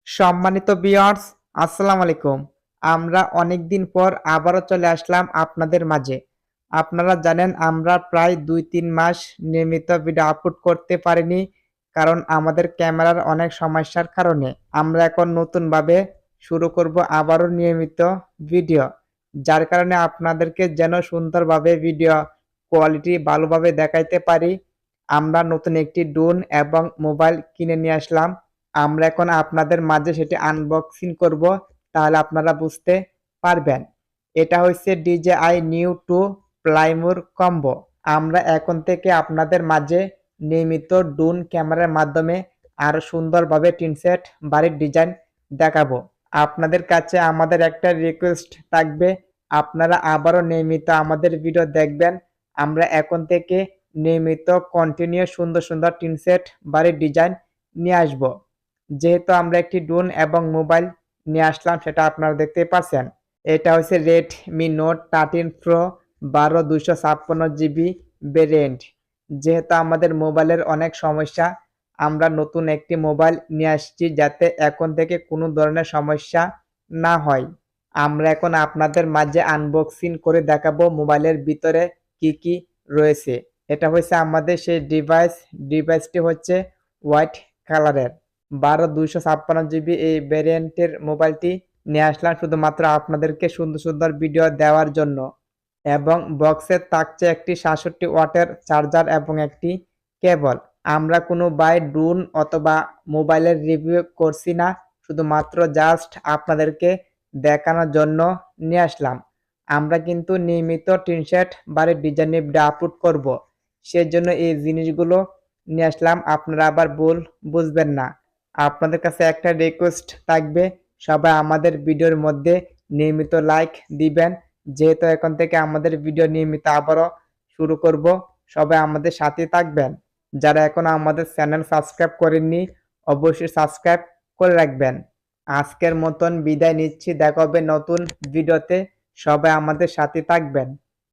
সম্মানিত ভিউয়ার্স, আসসালামু আলাইকুম। আমরা অনেকদিন পর আবারও চলে আসলাম আপনাদের মাঝে। আপনারা জানেন আমরা প্রায় ২-৩ মাস নিয়মিত ভিডিও আপলোড করতে পারিনি। কারণ আমাদের ক্যামেরার অনেক সমস্যার কারণে। আমরা এখন নতুনভাবে শুরু করব আবারও নিয়মিত ভিডিও। যার কারণে আপনাদেরকে যেন সুন্দরভাবে ভিডিও কোয়ালিটি ভালোভাবে দেখাইতে পারি, আমরা নতুন একটি ড্রোন এবং মোবাইল কিনে নিয়ে আসলাম। আমরা এখন আপনাদের মাঝে সেটি আনবক্সিং করব, তাহলে আপনারা বুঝতে পারবেন। এটা হচ্ছে DJI Neo 2 প্লাইমুর কম্বো। আমরা এখন থেকে আপনাদের মাঝে নিয়মিত ড্রোন ক্যামেরার মাধ্যমে আরো সুন্দরভাবে টিনসেট বাড়ির ডিজাইন দেখাবো। আপনাদের কাছে আমাদের একটা রিকোয়েস্ট থাকবে, আপনারা আবারও নিয়মিত আমাদের ভিডিও দেখবেন। আমরা এখন থেকে নিয়মিত কন্টিনিউ সুন্দর সুন্দর টিনসেট বাড়ির ডিজাইন নিয়ে আসবো। যেহেতু আমরা একটি ড্রোন এবং মোবাইল নিয়ে আসলাম, সেটা আপনারা দেখতেই পাচ্ছেন। এটা হচ্ছে Redmi Note 13 Pro 12/256 GB variant. যেহেতু আমাদের মোবাইলের অনেক সমস্যা, আমরা নতুন একটি মোবাইল নিয়ে আসছি যাতে এখন থেকে কোনো ধরনের সমস্যা না হয়। আমরা এখন আপনাদের মাঝে আনবক্সিং করে দেখাবো মোবাইলের ভিতরে কি কি রয়েছে। এটা হচ্ছে আমাদের সেই ডিভাইসটি হচ্ছে হোয়াইট কালারের 12/256 GB এই ভ্যারিয়েন্টের মোবাইলটি নিয়ে আসলাম শুধুমাত্র আপনাদেরকে সুন্দর সুন্দর ভিডিও দেওয়ার জন্য। এবং বক্সে থাকছে একটি 66 ওয়াটের চার্জার এবং একটি কেবল। আমরা কোনো বাই ড্রোন অথবা মোবাইলের রিভিউ করছি না, শুধুমাত্র জাস্ট আপনাদেরকে দেখানোর জন্য নিয়ে আসলাম। আমরা কিন্তু নিয়মিত টিনশেট বাড়ির ডিজাইন ভিডিও আপলোড করব, সেজন্য এই জিনিসগুলো নিয়ে আসলাম। আপনারা আবার ভুল বুঝবেন না। আপনাদের কাছে একটা রিকোয়েস্ট থাকবে, সবাই আমাদের ভিডিওর মধ্যে নিয়মিত লাইক দিবেন। যেহেতু এখন থেকে আমাদের ভিডিও নিয়মিত আবারও শুরু করব, সবাই আমাদের সাথে থাকবেন। যারা এখনো আমাদের চ্যানেল সাবস্ক্রাইব করেননি, অবশ্যই সাবস্ক্রাইব করে রাখবেন। আজকের মতন বিদায় নিচ্ছি, দেখা হবে নতুন ভিডিওতে। সবাই আমাদের সাথে থাকবেন।